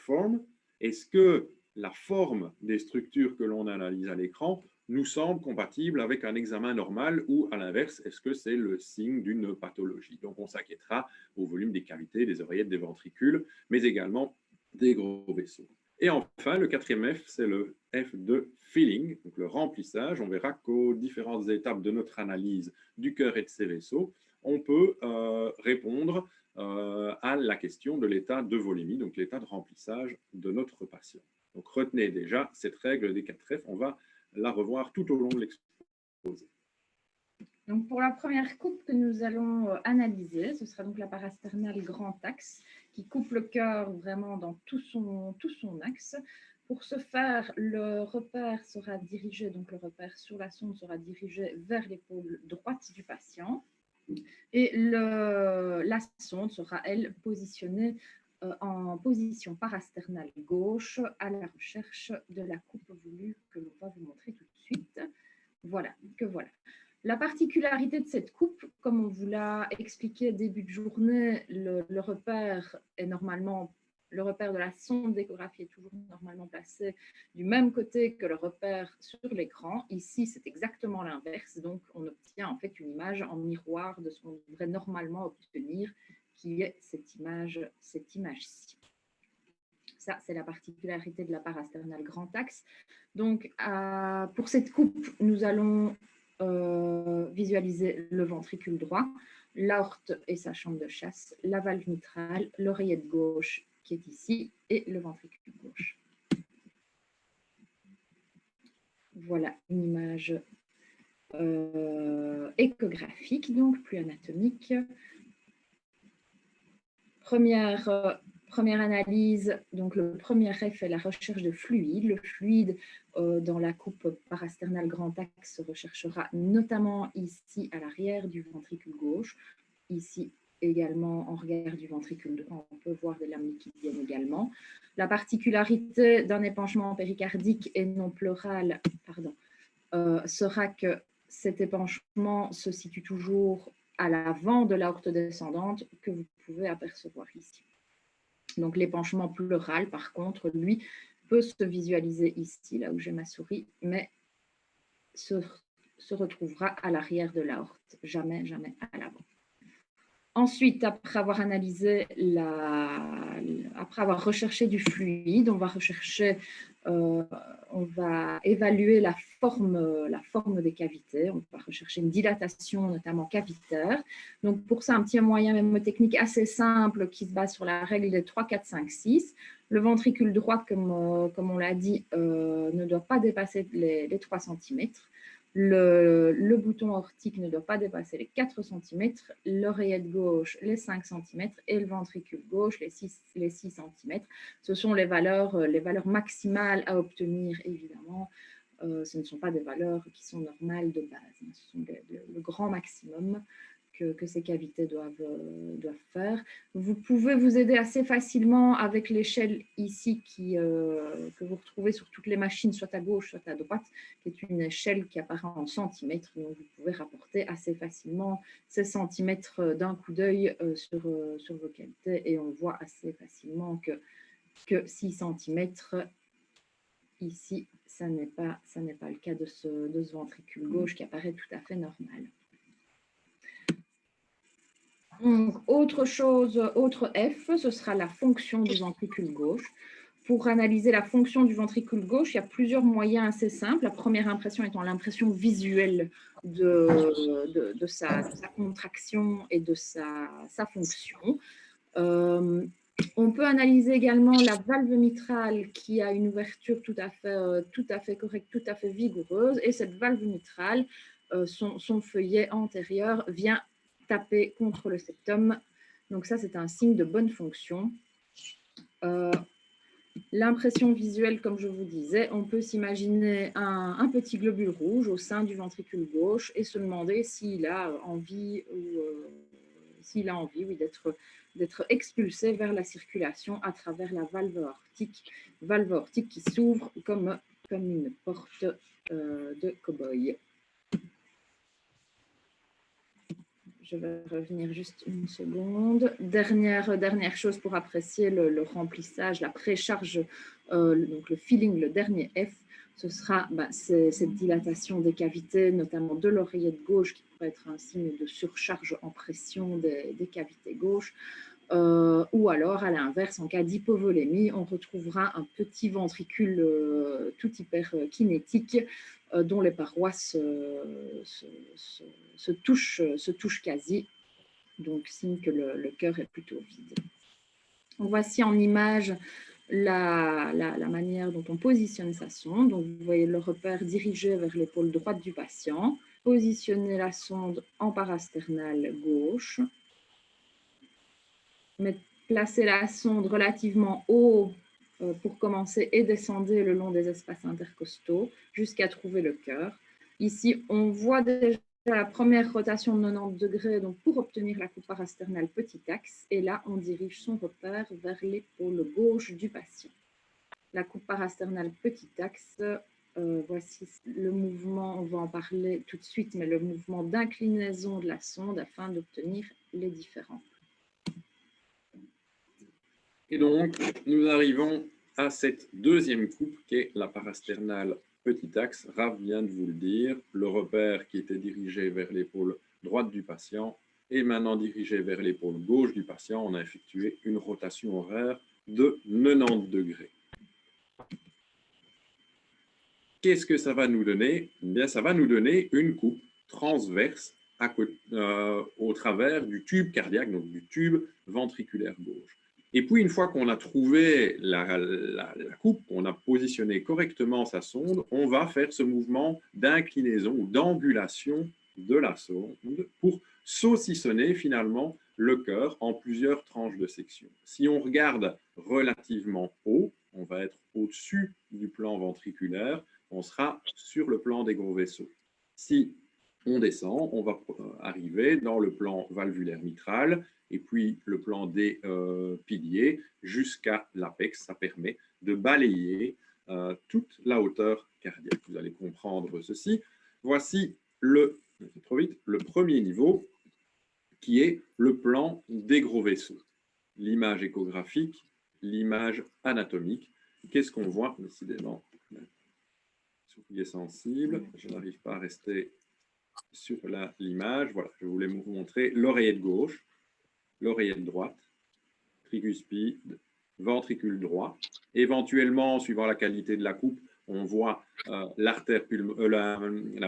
form. Est-ce que la forme des structures que l'on analyse à l'écran nous semble compatible avec un examen normal ou, à l'inverse, est-ce que c'est le signe d'une pathologie? Donc, on s'inquiétera au volume des cavités, des oreillettes, des ventricules, mais également des gros vaisseaux. Et enfin, le quatrième F, c'est le F de filling, donc le remplissage. On verra qu'aux différentes étapes de notre analyse du cœur et de ses vaisseaux, on peut répondre à la question de l'état de volémie, donc l'état de remplissage de notre patient. Donc retenez déjà cette règle des 4 F, on va la revoir tout au long de l'exposé. Donc pour la première coupe que nous allons analyser, ce sera donc la parasternale grand axe qui coupe le cœur vraiment dans tout son axe. Pour ce faire, le repère sera dirigé, donc le repère sur la sonde sera dirigé vers l'épaule droite du patient et la sonde sera, elle, positionnée en position parasternale gauche à la recherche de la coupe voulue que l'on va vous montrer tout de suite. Voilà, que voilà. La particularité de cette coupe, comme on vous l'a expliqué début de journée, le repère est normalement, le repère de la sonde d'échographie est toujours normalement placé du même côté que le repère sur l'écran. Ici, c'est exactement l'inverse, donc on obtient en fait une image en miroir de ce qu'on devrait normalement obtenir, qui est cette image-ci. Ça, c'est la particularité de la parasternale grand axe. Donc, pour cette coupe, nous allons visualiser le ventricule droit, l'aorte et sa chambre de chasse, la valve mitrale, l'oreillette gauche qui est ici et le ventricule gauche. Voilà une image échographique, donc plus anatomique. Première analyse, donc le premier F est la recherche de fluide. Le fluide dans la coupe parasternale grand axe se recherchera notamment ici à l'arrière du ventricule gauche, ici également en regard du ventricule droit, on peut voir des lames liquidiennes également. La particularité d'un épanchement péricardique et non pleural sera que cet épanchement se situe toujours à l'avant de l'aorte descendante que vous pouvez apercevoir ici. Donc l'épanchement pleural, par contre, lui, peut se visualiser ici, là où j'ai ma souris, mais se retrouvera à l'arrière de l'aorte, jamais à l'avant. Ensuite, après avoir analysé, après avoir recherché du fluide, on va évaluer la forme des cavités. On va rechercher une dilatation, notamment cavitaire. Donc, pour ça, un petit moyen mémotechnique assez simple qui se base sur la règle des 3, 4, 5, 6. Le ventricule droit, comme on l'a dit, ne doit pas dépasser les 3 cm. Le bouton aortique ne doit pas dépasser les 4 cm, l'oreillette gauche les 5 cm et le ventricule gauche les 6 cm. Ce sont les valeurs maximales à obtenir, évidemment. Ce ne sont pas des valeurs qui sont normales de base. Ce sont le grand maximum que ces cavités doivent faire. Vous pouvez vous aider assez facilement avec l'échelle ici que vous retrouvez sur toutes les machines, soit à gauche, soit à droite, qui est une échelle qui apparaît en centimètres. Donc, vous pouvez rapporter assez facilement ces centimètres d'un coup d'œil sur vos cavités et on voit assez facilement que 6 centimètres ici, ça n'est pas le cas de ce ventricule gauche qui apparaît tout à fait normal. Donc, autre F, ce sera la fonction du ventricule gauche. Pour analyser la fonction du ventricule gauche, il y a plusieurs moyens assez simples. La première impression étant l'impression visuelle de sa contraction et de sa fonction. On peut analyser également la valve mitrale qui a une ouverture tout à fait correcte, tout à fait vigoureuse. Et cette valve mitrale, son feuillet antérieur vient taper contre le septum. Donc ça, c'est un signe de bonne fonction. L'impression visuelle, comme je vous disais, on peut s'imaginer un petit globule rouge au sein du ventricule gauche et se demander s'il a envie d'être expulsé vers la circulation à travers la valve aortique qui s'ouvre comme une porte de cow-boy. Je Je vais revenir juste une seconde. Dernière chose pour apprécier le remplissage, la précharge, donc le filling, le dernier F, ce sera cette dilatation des cavités, notamment de l'oreillette gauche, qui pourrait être un signe de surcharge en pression des cavités gauches. Ou alors, à l'inverse, en cas d'hypovolémie, on retrouvera un petit ventricule tout hyper kinétique dont les parois se touchent quasi, donc signe que le cœur est plutôt vide. Voici en image la manière dont on positionne sa sonde. Donc, vous voyez le repère dirigé vers l'épaule droite du patient, positionner la sonde en parasternale gauche, placer la sonde relativement haut pour commencer et descendre le long des espaces intercostaux jusqu'à trouver le cœur. Ici, on voit déjà la première rotation de 90 degrés donc pour obtenir la coupe parasternale petit axe. Et là, on dirige son repère vers l'épaule gauche du patient. La coupe parasternale petit axe, voici le mouvement, on va en parler tout de suite, mais le mouvement d'inclinaison de la sonde afin d'obtenir les différents. Et donc, nous arrivons à cette deuxième coupe qui est la parasternale petit axe. Raph vient de vous le dire, le repère qui était dirigé vers l'épaule droite du patient est maintenant dirigé vers l'épaule gauche du patient. On a effectué une rotation horaire de 90 degrés. Qu'est-ce que ça va nous donner? Eh bien, ça va nous donner une coupe transverse au travers du tube cardiaque, donc du tube ventriculaire gauche. Et puis, une fois qu'on a trouvé la coupe, qu'on a positionné correctement sa sonde, on va faire ce mouvement d'inclinaison ou d'angulation de la sonde pour saucissonner finalement le cœur en plusieurs tranches de section. Si on regarde relativement haut, on va être au-dessus du plan ventriculaire, on sera sur le plan des gros vaisseaux. Si on descend, on va arriver dans le plan valvulaire mitral et puis le plan des piliers jusqu'à l'apex. Ça permet de balayer toute la hauteur cardiaque. Vous allez comprendre ceci. Voici le premier niveau qui est le plan des gros vaisseaux. L'image échographique, l'image anatomique. Qu'est-ce qu'on voit? Décidément, souris sensible. Je n'arrive pas à rester sur l'image. Voilà, je voulais vous montrer l'oreillette gauche, l'oreillette droite, tricuspide, ventricule droit. Éventuellement, suivant la qualité de la coupe, on voit la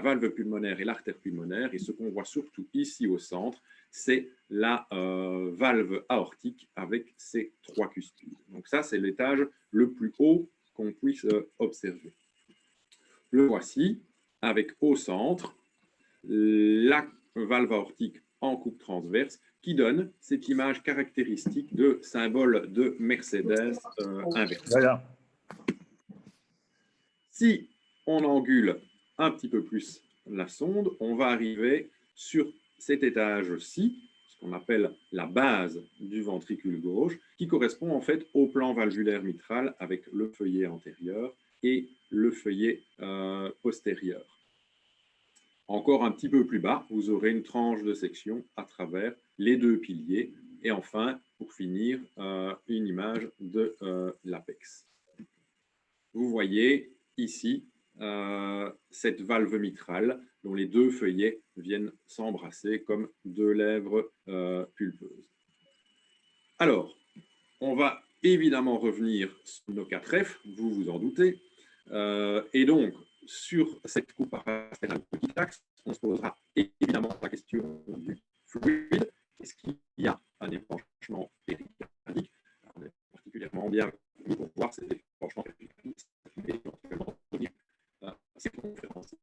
valve pulmonaire et l'artère pulmonaire. Et ce qu'on voit surtout ici au centre, c'est la valve aortique avec ses 3 cuspides. Donc ça, c'est l'étage le plus haut qu'on puisse observer. Le voici, avec au centre la valve aortique en coupe transverse qui donne cette image caractéristique de symbole de Mercedes inversé. Voilà. Si on angule un petit peu plus la sonde, on va arriver sur cet étage-ci, ce qu'on appelle la base du ventricule gauche, qui correspond en fait au plan valvulaire mitral avec le feuillet antérieur et le feuillet postérieur. Encore un petit peu plus bas, vous aurez une tranche de section à travers les 2 piliers. Et enfin, pour finir, une image de l'apex. Vous voyez ici cette valve mitrale dont les 2 feuillets viennent s'embrasser comme 2 lèvres pulpeuses. Alors, on va évidemment revenir sur nos 4 F, vous vous en doutez. Et donc, sur cette coupe parasternale petit axe, on se posera évidemment la question du fluide. Est-ce qu'il y a un épanchement péricardique? On est particulièrement bien pour voir ces épanchements péricardiques et éventuellement donner ces conférences.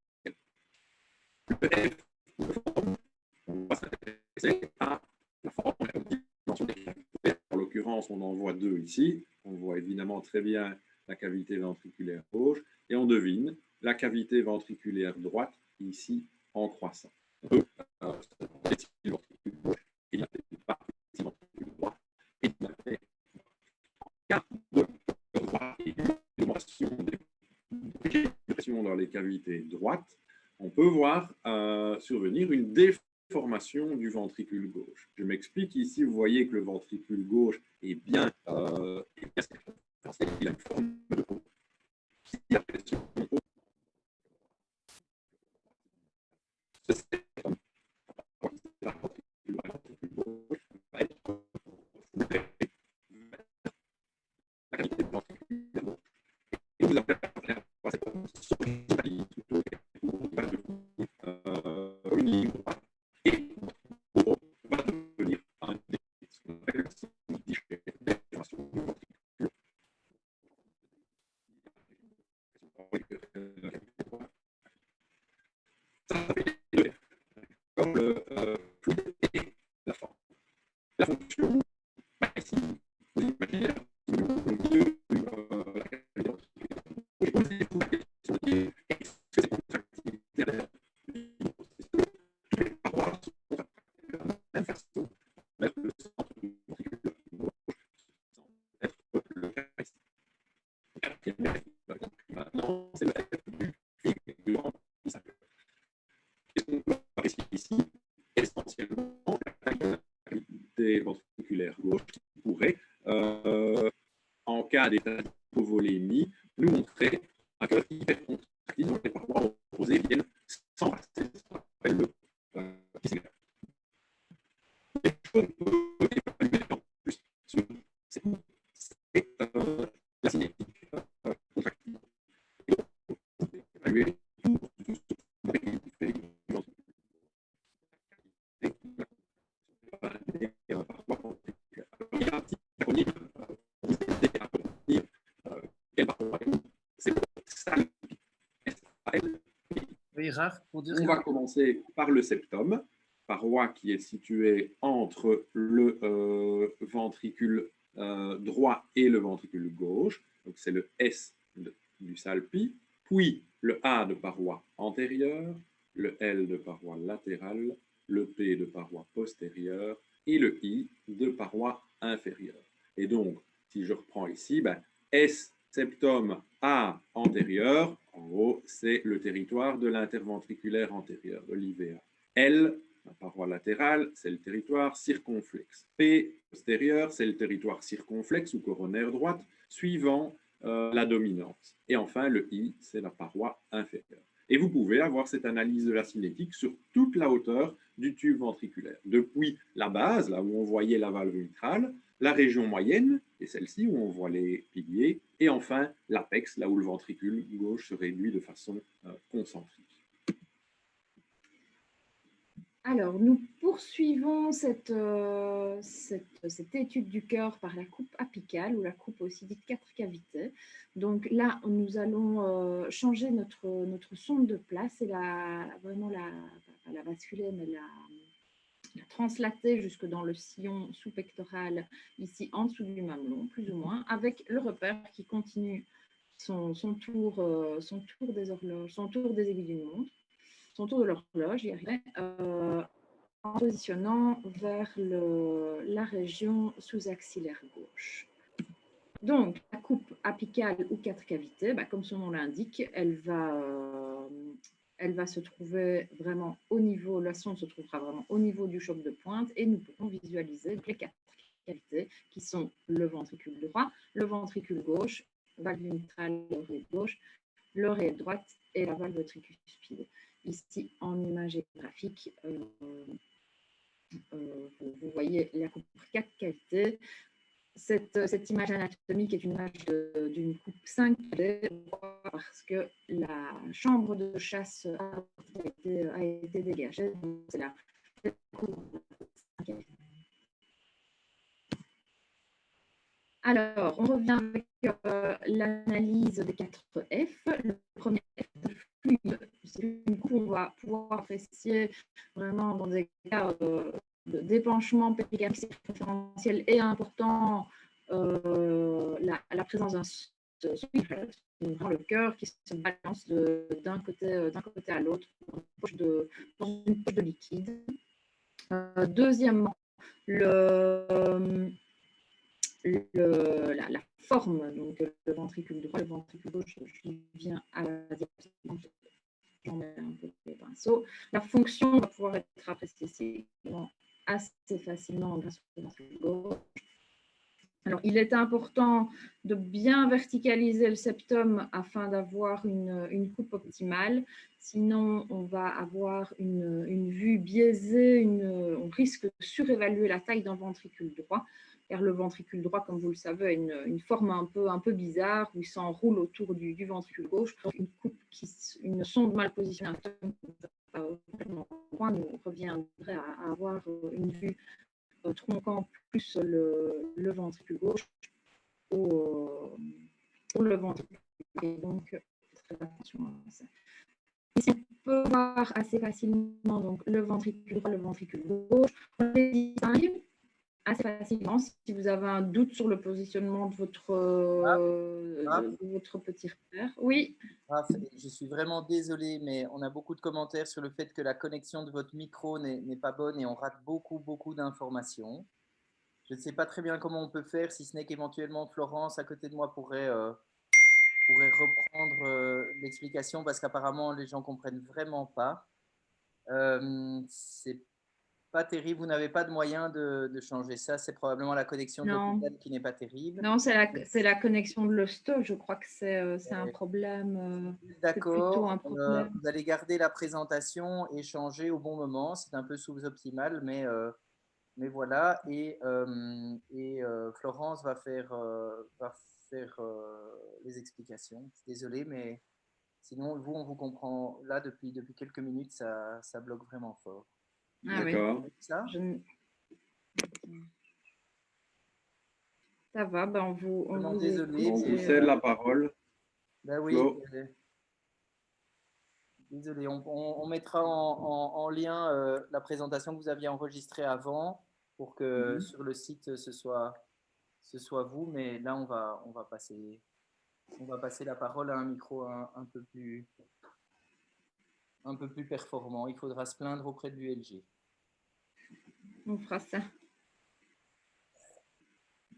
Le F, on va s'intéresser à la forme et la dimension des cavités. En l'occurrence, on en voit 2 ici. On voit évidemment très bien la cavité ventriculaire gauche et on devine la cavité ventriculaire droite ici en croissant. On peut ventricule gauche et la ventricule droit et la carte de droite et une pression dans les cavités droites, on peut voir survenir une déformation déformation du ventricule gauche. Je m'explique. Ici, vous voyez que le ventricule gauche est bien, il a une forme de peau. Si la pression la ventricule gauche va être la qualité de ventricule gauche. Et vous avez cette et va devenir un comme le fluide et la forme. La fonction, ici, vous imaginez maintenant, c'est ici, essentiellement, la qualité ventriculaire gauche qui pourrait, en cas d'état d'hypovolémie, nous montrer un cœur hypercontractile dont les parois opposées viennent sans passer ce qu'on appelle le physique. Les choses qu'on peut évaluer en plus, c'est la cinétique contractile. Et on peut évaluer tout ce qui on va commencer par le septum, paroi qui est située entre le ventricule droit et le ventricule gauche. Donc c'est le S du salpi, puis le A de paroi antérieure, le L de paroi latérale, le P de paroi postérieure et le I de paroi inférieure. Et donc, si je reprends ici, ben, S septum A antérieur, en gros, c'est le territoire de l'interventriculaire antérieur, de l'IVA. L, la paroi latérale, c'est le territoire circonflexe. P postérieur, c'est le territoire circonflexe ou coronaire droite, suivant la dominante. Et enfin, le I, c'est la paroi inférieure. Et vous pouvez avoir cette analyse de la cinétique sur toute la hauteur du tube ventriculaire, depuis la base, là où on voyait la valve mitrale, la région moyenne, et celle-ci où on voit les piliers, et enfin l'apex, là où le ventricule gauche se réduit de façon concentrique. Alors, nous poursuivons cette étude du cœur par la coupe apicale, ou la coupe aussi dite 4 cavités. Donc là, nous allons changer notre sonde de place et vraiment la basculer, mais la translater jusque dans le sillon sous-pectoral, ici en dessous du mamelon, plus ou moins, avec le repère qui continue son tour des horloges, son tour des aiguilles d'une montre, son tour de l'horloge, en positionnant vers la région sous-axillaire gauche. Donc, la coupe apicale ou 4 cavités, comme son nom l'indique, elle va se trouver vraiment au niveau, la sonde se trouvera vraiment au niveau du choc de pointe et nous pourrons visualiser les 4 cavités qui sont le ventricule droit, le ventricule gauche, valve mitrale, l'oreille gauche, l'oreille droite et la valve tricuspide. Ici, en image graphique, vous voyez la coupe 4 cavités. Cette image anatomique est une image d'une coupe 5D parce que la chambre de chasse a été dégagée. C'est la coupe 5 cavités. Alors, on revient avec l'analyse des 4 F. Le premier F, c'est une coupe où on va pouvoir apprécier vraiment dans des cas de dépenchement péricardique circonférentiel et important la présence d'un dans le cœur qui se balance d'un côté à l'autre dans une poche de liquide. Deuxièmement, la forme, donc le ventricule droit, le ventricule gauche, je viens à la diapositive. J'en mets un peu pinceau. La fonction va pouvoir être appréciée assez facilement grâce au ventricule gauche. Alors, il est important de bien verticaliser le septum afin d'avoir une coupe optimale. Sinon, on va avoir une vue biaisée, on risque de surévaluer la taille d'un ventricule droit, car le ventricule droit, comme vous le savez, a une forme un peu bizarre où il s'enroule autour du ventricule gauche. Donc, une sonde mal positionnée complètement droit nous reviendrait à avoir une vue tronquant plus le ventricule gauche pour le ventricule. Et donc, très attention à ça. Ici, on peut voir assez facilement donc, le ventricule droit, le ventricule gauche. On les distingue assez facilement. Si vous avez un doute sur le positionnement de votre petit repère. Oui. Je suis vraiment désolé, mais on a beaucoup de commentaires sur le fait que la connexion de votre micro n'est pas bonne et on rate beaucoup d'informations. Je ne sais pas très bien comment on peut faire, si ce n'est qu'éventuellement Florence, à côté de moi, pourrait reprendre l'explication parce qu'apparemment, les gens ne comprennent vraiment pas. C'est pas terrible. Vous n'avez pas de moyen de changer ça. C'est probablement la connexion de l'hôpital qui n'est pas terrible. Non, c'est la connexion de l'hosto. Je crois que c'est un problème. D'accord. Vous allez garder la présentation et changer au bon moment. C'est un peu sous-optimal, mais voilà. Et Florence va faire les explications. Désolé, mais sinon, vous, on vous comprend. Là, depuis quelques minutes, ça bloque vraiment fort. D'accord. Ça va, ben on vous désolé. On vous cède la parole. Ben oui. Désolé, on mettra en lien la présentation que vous aviez enregistrée avant pour que sur le site ce soit vous, mais là on va passer la parole à un micro un peu plus performant. Il faudra se plaindre auprès de l'ULG. On fera ça.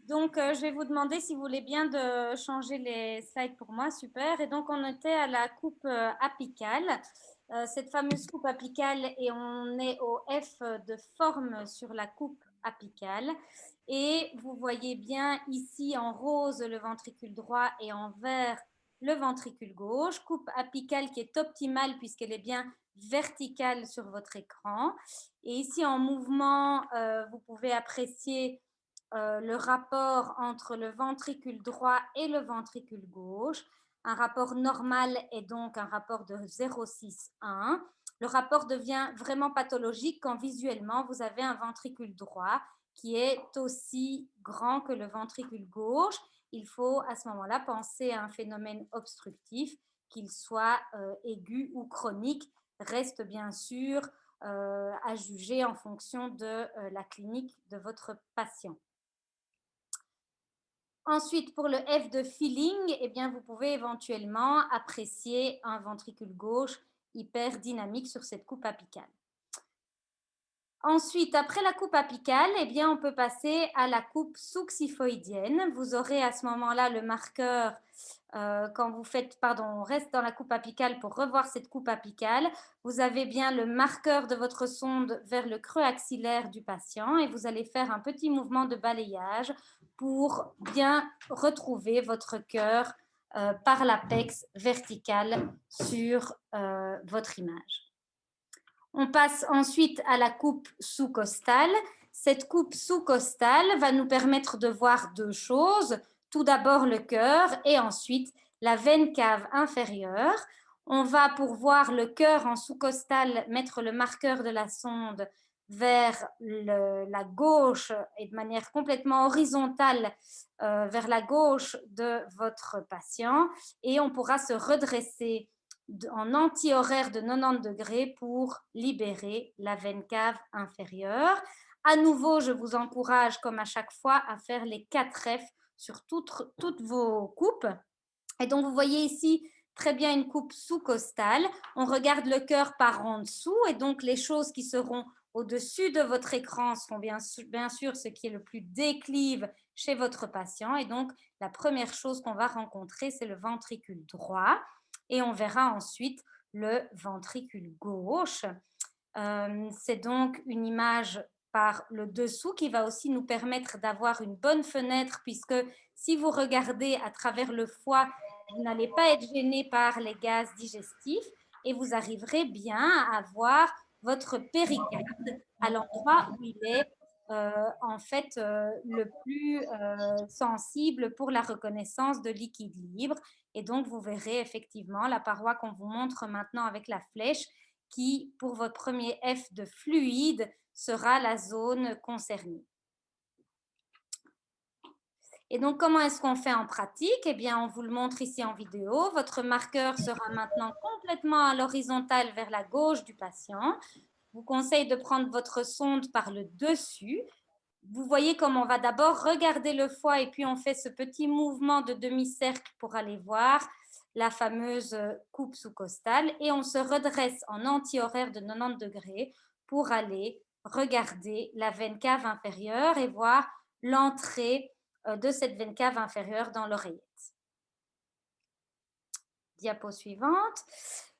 Donc, je vais vous demander si vous voulez bien de changer les slides pour moi. Super. Et donc, on était à la coupe apicale, cette fameuse coupe apicale, et on est au F de forme sur la coupe apicale. Et vous voyez bien ici en rose le ventricule droit et en vert le ventricule gauche. Coupe apicale qui est optimale puisqu'elle est bien verticale sur votre écran. Et ici en mouvement, vous pouvez apprécier le rapport entre le ventricule droit et le ventricule gauche. Un rapport normal est donc un rapport de 0,6:1. Le rapport devient vraiment pathologique quand visuellement vous avez un ventricule droit qui est aussi grand que le ventricule gauche. Il faut à ce moment-là penser à un phénomène obstructif, qu'il soit aigu ou chronique, reste bien sûr à juger en fonction de la clinique de votre patient. Ensuite, pour le F de feeling, eh bien, vous pouvez éventuellement apprécier un ventricule gauche hyper dynamique sur cette coupe apicale. Ensuite, après la coupe apicale, eh bien, on peut passer à la coupe sous-xiphoïdienne. Vous aurez à ce moment-là le marqueur, quand vous faites, on reste dans la coupe apicale pour revoir cette coupe apicale. Vous avez bien le marqueur de votre sonde vers le creux axillaire du patient et vous allez faire un petit mouvement de balayage pour bien retrouver votre cœur par l'apex vertical sur votre image. On passe ensuite à la coupe sous-costale. Cette coupe sous-costale va nous permettre de voir deux choses. Tout d'abord le cœur et ensuite la veine cave inférieure. On va, pour voir le cœur en sous-costale, mettre le marqueur de la sonde vers la gauche et de manière complètement horizontale vers la gauche de votre patient. Et on pourra se redresser en anti-horaire de 90 degrés pour libérer la veine cave inférieure. À nouveau, je vous encourage, comme à chaque fois, à faire les 4 F sur toutes vos coupes. Et donc, vous voyez ici très bien une coupe sous-costale. On regarde le cœur par en dessous et donc les choses qui seront au-dessus de votre écran seront bien sûr ce qui est le plus déclive chez votre patient. Et donc, la première chose qu'on va rencontrer, c'est le ventricule droit. Et on verra ensuite le ventricule gauche. C'est donc une image par le dessous qui va aussi nous permettre d'avoir une bonne fenêtre, puisque si vous regardez à travers le foie, vous n'allez pas être gêné par les gaz digestifs et vous arriverez bien à voir votre péricarde à l'endroit où il est en fait le plus sensible pour la reconnaissance de liquide libre. Et donc, vous verrez effectivement la paroi qu'on vous montre maintenant avec la flèche qui, pour votre premier F de fluide, sera la zone concernée. Et donc, comment est-ce qu'on fait en pratique? Eh bien, on vous le montre ici en vidéo. Votre marqueur sera maintenant complètement à l'horizontale vers la gauche du patient. Je vous conseille de prendre votre sonde par le dessus. Vous voyez comme on va d'abord regarder le foie et puis on fait ce petit mouvement de demi-cercle pour aller voir la fameuse coupe sous-costale et on se redresse en anti-horaire de 90 degrés pour aller regarder la veine cave inférieure et voir l'entrée de cette veine cave inférieure dans l'oreillette. Diapo suivante.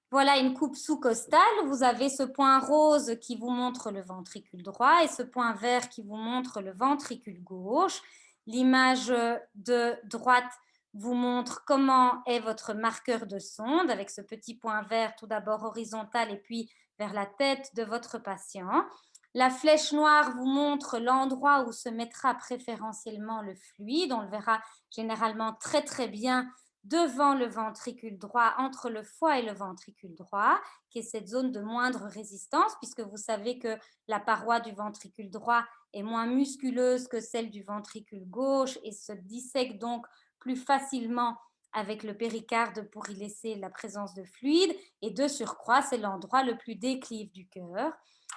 Voilà une coupe sous-costale. Vous avez ce point rose qui vous montre le ventricule droit et ce point vert qui vous montre le ventricule gauche. L'image de droite vous montre comment est votre marqueur de sonde avec ce petit point vert tout d'abord horizontal et puis vers la tête de votre patient. La flèche noire vous montre l'endroit où se mettra préférentiellement le fluide. On le verra généralement très très bien devant le ventricule droit, entre le foie et le ventricule droit, qui est cette zone de moindre résistance, puisque vous savez que la paroi du ventricule droit est moins musculeuse que celle du ventricule gauche et se dissèque donc plus facilement avec le péricarde pour y laisser la présence de fluide. Et de surcroît, c'est l'endroit le plus déclive du cœur.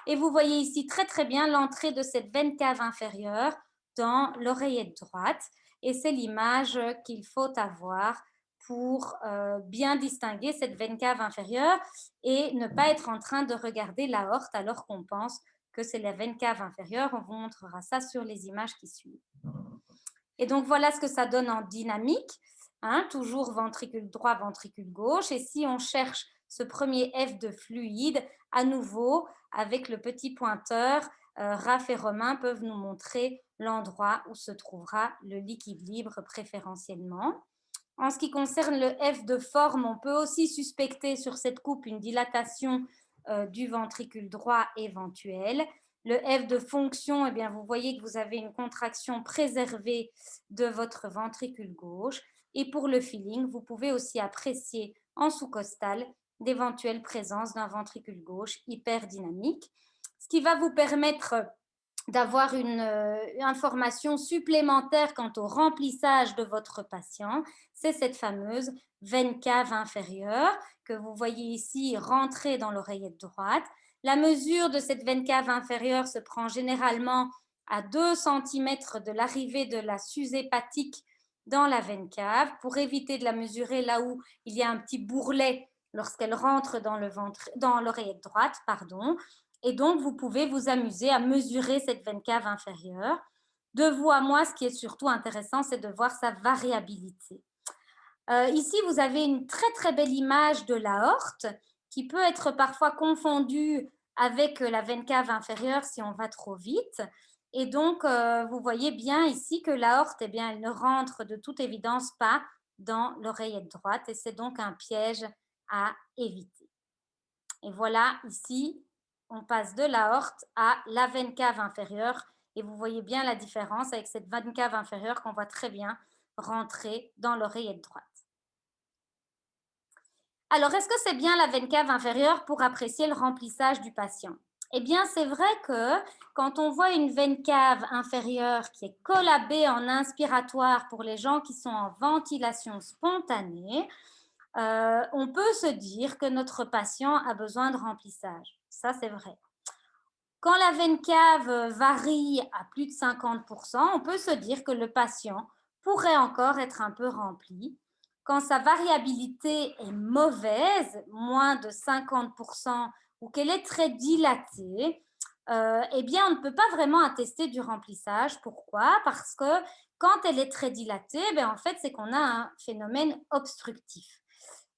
Et vous voyez ici très très bien l'entrée de cette veine cave inférieure dans l'oreillette droite. Et c'est l'image qu'il faut avoir pour bien distinguer cette veine cave inférieure et ne pas être en train de regarder l'aorte alors qu'on pense que c'est la veine cave inférieure. On vous montrera ça sur les images qui suivent. Et donc, voilà ce que ça donne en dynamique. Hein, toujours ventricule droit, ventricule gauche. Et si on cherche ce premier F de fluide, à nouveau, avec le petit pointeur, Raph et Romain peuvent nous montrer l'endroit où se trouvera le liquide libre préférentiellement. En ce qui concerne le F de forme, on peut aussi suspecter sur cette coupe une dilatation du ventricule droit éventuelle. Le F de fonction, eh bien, vous voyez que vous avez une contraction préservée de votre ventricule gauche. Et pour le feeling, vous pouvez aussi apprécier en sous-costal d'éventuelles présences d'un ventricule gauche hyperdynamique, ce qui va vous permettre d'avoir une information supplémentaire quant au remplissage de votre patient, c'est cette fameuse veine cave inférieure que vous voyez ici rentrer dans l'oreillette droite. La mesure de cette veine cave inférieure se prend généralement à 2 cm de l'arrivée de la suze hépatique dans la veine cave pour éviter de la mesurer là où il y a un petit bourrelet lorsqu'elle rentre dans l'oreillette droite, pardon. Et donc, vous pouvez vous amuser à mesurer cette veine cave inférieure. De vous à moi, ce qui est surtout intéressant, c'est de voir sa variabilité. Ici, vous avez une très, très belle image de l'aorte qui peut être parfois confondue avec la veine cave inférieure si on va trop vite. Et donc, vous voyez bien ici que l'aorte, eh bien, elle ne rentre de toute évidence pas dans l'oreillette droite et c'est donc un piège à éviter. Et voilà, ici, on passe de l'aorte à la veine cave inférieure et vous voyez bien la différence avec cette veine cave inférieure qu'on voit très bien rentrer dans l'oreillette droite. Alors, est-ce que c'est bien la veine cave inférieure pour apprécier le remplissage du patient? Eh bien, c'est vrai que quand on voit une veine cave inférieure qui est collabée en inspiratoire pour les gens qui sont en ventilation spontanée, on peut se dire que notre patient a besoin de remplissage. Ça, c'est vrai. Quand la veine cave varie à plus de 50%, on peut se dire que le patient pourrait encore être un peu rempli. Quand sa variabilité est mauvaise, moins de 50%, ou qu'elle est très dilatée, eh bien, on ne peut pas vraiment attester du remplissage. Pourquoi? Parce que quand elle est très dilatée, en fait, c'est qu'on a un phénomène obstructif.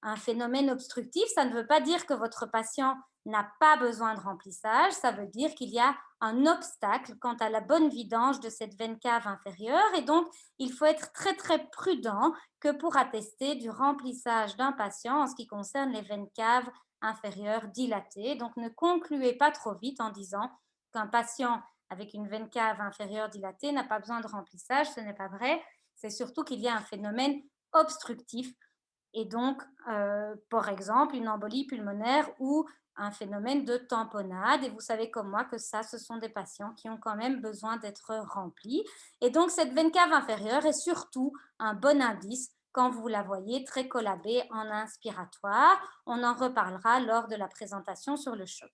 un phénomène obstructif, ça ne veut pas dire que votre patient n'a pas besoin de remplissage, ça veut dire qu'il y a un obstacle quant à la bonne vidange de cette veine cave inférieure et donc il faut être très très prudent que pour attester du remplissage d'un patient en ce qui concerne les veines caves inférieures dilatées. Donc ne concluez pas trop vite en disant qu'un patient avec une veine cave inférieure dilatée n'a pas besoin de remplissage, ce n'est pas vrai, c'est surtout qu'il y a un phénomène obstructif et donc, par exemple, une embolie pulmonaire ou un phénomène de tamponnade. Et vous savez comme moi que ça, ce sont des patients qui ont quand même besoin d'être remplis. Et donc, cette veine cave inférieure est surtout un bon indice quand vous la voyez très collabée en inspiratoire. On en reparlera lors de la présentation sur le choc.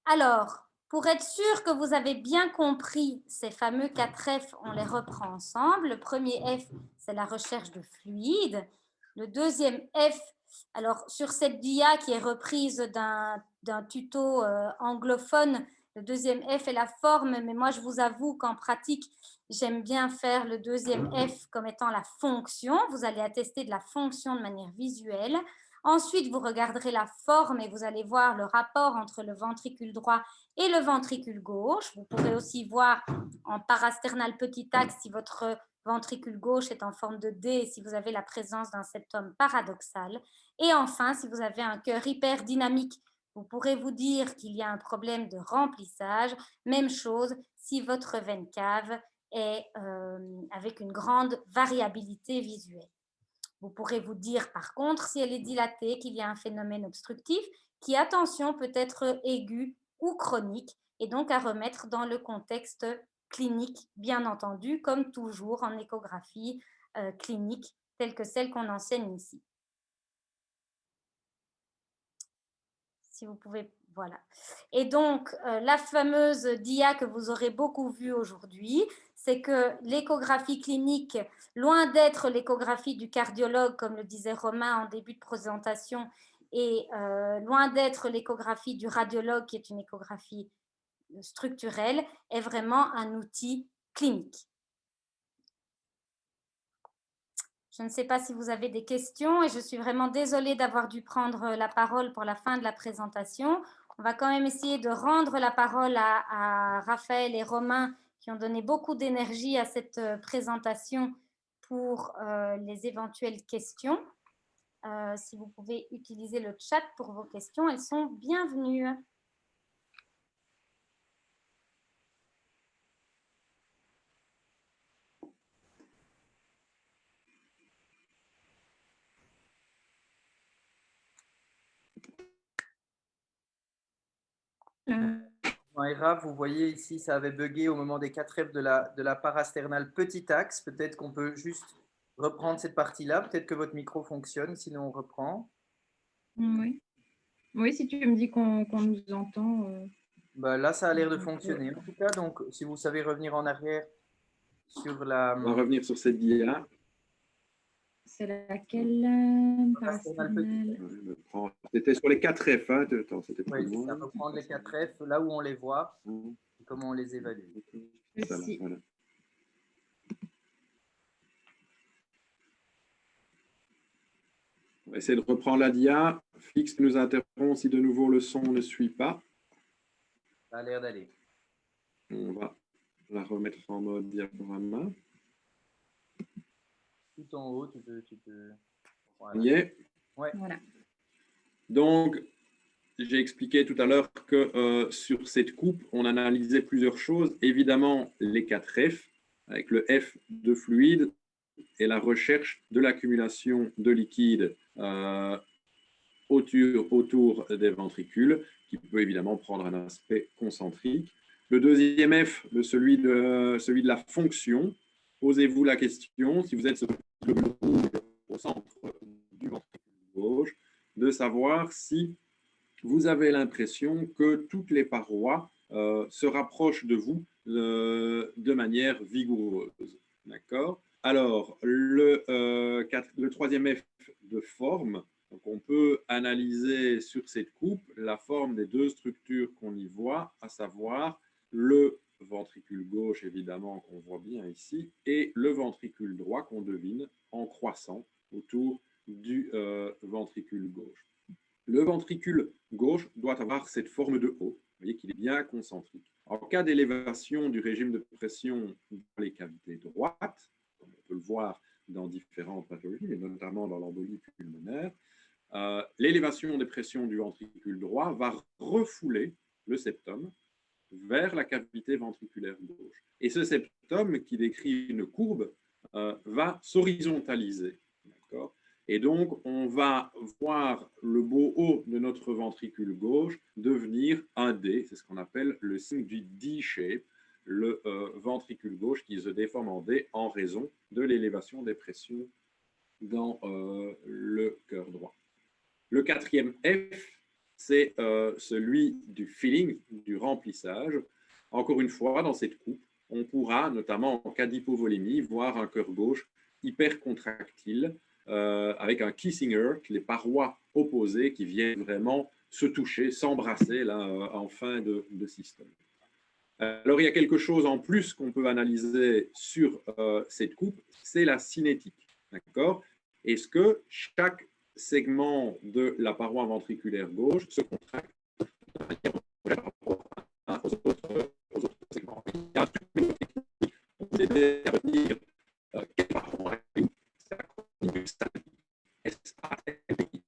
Alors, pour être sûr que vous avez bien compris ces fameux 4 F, on les reprend ensemble. Le premier F, c'est la recherche de fluide. Le deuxième F, alors sur cette dia qui est reprise d'un tuto anglophone, le deuxième F est la forme, mais moi je vous avoue qu'en pratique, j'aime bien faire le deuxième F comme étant la fonction. Vous allez attester de la fonction de manière visuelle. Ensuite, vous regarderez la forme et vous allez voir le rapport entre le ventricule droit et le ventricule gauche. Vous pourrez aussi voir en parasternal petit axe si votre ventricule gauche est en forme de D et si vous avez la présence d'un septum paradoxal. Et enfin, si vous avez un cœur hyperdynamique, vous pourrez vous dire qu'il y a un problème de remplissage. Même chose si votre veine cave est avec une grande variabilité visuelle. Vous pourrez vous dire par contre, si elle est dilatée, qu'il y a un phénomène obstructif qui, attention, peut être aigu ou chronique et donc à remettre dans le contexte clinique, bien entendu, comme toujours en échographie clinique telle que celle qu'on enseigne ici. Si vous pouvez, voilà. Et donc, la fameuse dia que vous aurez beaucoup vue aujourd'hui, c'est que l'échographie clinique, loin d'être l'échographie du cardiologue, comme le disait Romain en début de présentation, et loin d'être l'échographie du radiologue, qui est une échographie structurelle, est vraiment un outil clinique. Je ne sais pas si vous avez des questions et je suis vraiment désolée d'avoir dû prendre la parole pour la fin de la présentation. On va quand même essayer de rendre la parole à Raphaël et Romain qui ont donné beaucoup d'énergie à cette présentation pour les éventuelles questions. Si vous pouvez utiliser le chat pour vos questions, elles sont bienvenues. Maïra, vous voyez ici, ça avait bugué au moment des 4 F de la parasternale petit axe. Peut-être qu'on peut juste reprendre cette partie-là. Peut-être que votre micro fonctionne, sinon on reprend. Oui, oui, si tu me dis qu'on nous entend. Bah, là, ça a l'air de fonctionner. En tout cas, donc, si vous savez revenir en arrière sur la... On va revenir sur cette dia. C'est laquelle C'était sur les 4 F. Hein, c'était oui, ça va prendre les 4 F, là où on les voit, et comment on les évalue. Ça, là, voilà. On va essayer de reprendre la dia. Fix nous interrompt si de nouveau le son ne suit pas. Ça a l'air d'aller. On va la remettre en mode diaporama. Tout en haut, tu peux... Voilà. Yeah. Ouais. Voilà. Donc, j'ai expliqué tout à l'heure que sur cette coupe, on analysait plusieurs choses. Évidemment, les 4 F, avec le F de fluide et la recherche de l'accumulation de liquide autour des ventricules, qui peut évidemment prendre un aspect concentrique. Le deuxième F, celui de la fonction. Posez-vous la question, si vous êtes au centre du ventricule gauche, de savoir si vous avez l'impression que toutes les parois se rapprochent de vous de manière vigoureuse. D'accord ? Alors, le troisième F de forme, donc on peut analyser sur cette coupe la forme des deux structures qu'on y voit, à savoir le ventricule gauche, évidemment, qu'on voit bien ici, et le ventricule droit qu'on devine en croissant autour du ventricule gauche. Le ventricule gauche doit avoir cette forme de O. Vous voyez qu'il est bien concentrique. En cas d'élévation du régime de pression dans les cavités droites, comme on peut le voir dans différentes pathologies, mais notamment dans l'embolie pulmonaire, l'élévation des pressions du ventricule droit va refouler le septum vers la cavité ventriculaire gauche. Et ce septum, qui décrit une courbe, va s'horizontaliser. D'accord ? Et donc, on va voir le beau haut de notre ventricule gauche devenir un D, c'est ce qu'on appelle le signe du D-shape, le ventricule gauche qui se déforme en D en raison de l'élévation des pressions dans le cœur droit. Le quatrième F, c'est celui du filling, du remplissage. Encore une fois, dans cette coupe, on pourra, notamment en cas d'hypovolémie, voir un cœur gauche hypercontractile, avec un Kissinger, les parois opposées qui viennent vraiment se toucher, s'embrasser là, en fin de systole. Alors, il y a quelque chose en plus qu'on peut analyser sur cette coupe, c'est la cinétique. D'accord ? Est-ce que chaque segment de la paroi ventriculaire gauche se contracte de manière aux autres segments? Il y a un truc technique pour vous aider à retenir quelle paroi est S-A-L-I.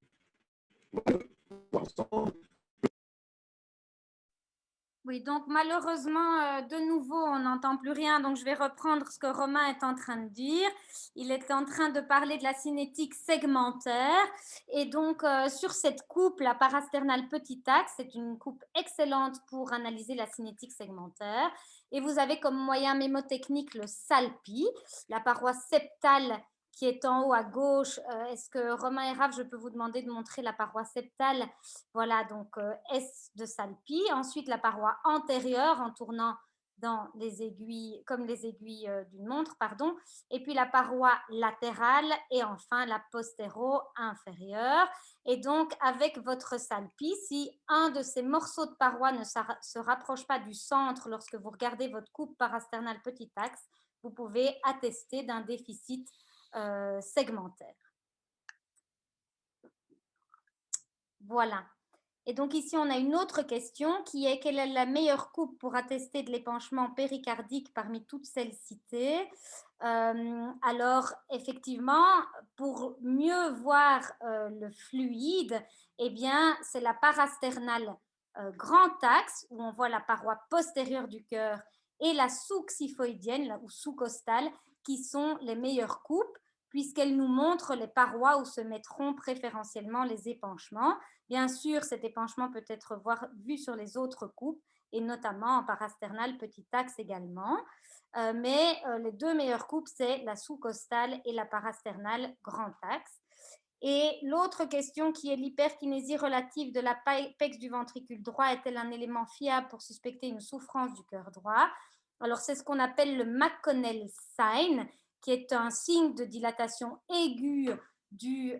Oui, donc malheureusement, de nouveau, on n'entend plus rien. Donc, je vais reprendre ce que Romain est en train de dire. Il est en train de parler de la cinétique segmentaire. Et donc, sur cette coupe, la parasternale petit axe, c'est une coupe excellente pour analyser la cinétique segmentaire. Et vous avez comme moyen mémotechnique le SALPI, la paroi septale qui est en haut à gauche. Est-ce que Romain et Raph, je peux vous demander de montrer la paroi septale? Voilà, donc S de Salpi. Ensuite, la paroi antérieure en tournant dans les aiguilles, comme les aiguilles d'une montre, pardon. Et puis la paroi latérale et enfin la postéro-inférieure. Et donc, avec votre Salpi, si un de ces morceaux de paroi ne se rapproche pas du centre lorsque vous regardez votre coupe parasternale petit axe, vous pouvez attester d'un déficit segmentaire. Voilà. Et donc ici, on a une autre question qui est: quelle est la meilleure coupe pour attester de l'épanchement péricardique parmi toutes celles citées? Alors, effectivement, pour mieux voir le fluide, eh bien, c'est la parasternale grand axe, où on voit la paroi postérieure du cœur, et la sous-xiphoïdienne ou sous-costale, qui sont les meilleures coupes, puisqu'elles nous montrent les parois où se mettront préférentiellement les épanchements. Bien sûr, cet épanchement peut être vu sur les autres coupes, et notamment en parasternale petit axe également. Mais les deux meilleures coupes, c'est la sous-costale et la parasternale grand axe. Et l'autre question, qui est l'hyperkinésie relative de l'apex du ventricule droit, est-elle un élément fiable pour suspecter une souffrance du cœur droit? Alors, c'est ce qu'on appelle le McConnell sign, qui est un signe de dilatation aiguë du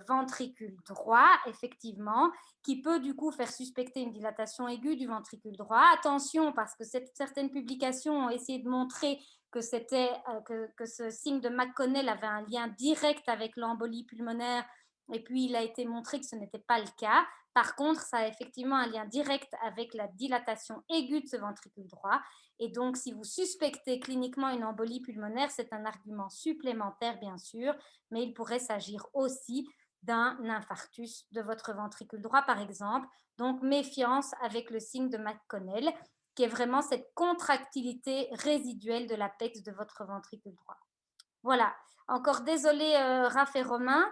ventricule droit, effectivement, qui peut du coup faire suspecter une dilatation aiguë du ventricule droit. Attention, parce que certaines publications ont essayé de montrer que ce signe de McConnell avait un lien direct avec l'embolie pulmonaire, et puis il a été montré que ce n'était pas le cas. Par contre, ça a effectivement un lien direct avec la dilatation aiguë de ce ventricule droit. Et donc, si vous suspectez cliniquement une embolie pulmonaire, c'est un argument supplémentaire, bien sûr, mais il pourrait s'agir aussi d'un infarctus de votre ventricule droit, par exemple. Donc, méfiance avec le signe de McConnell, qui est vraiment cette contractilité résiduelle de l'apex de votre ventricule droit. Voilà. Encore désolé, Raph et Romain.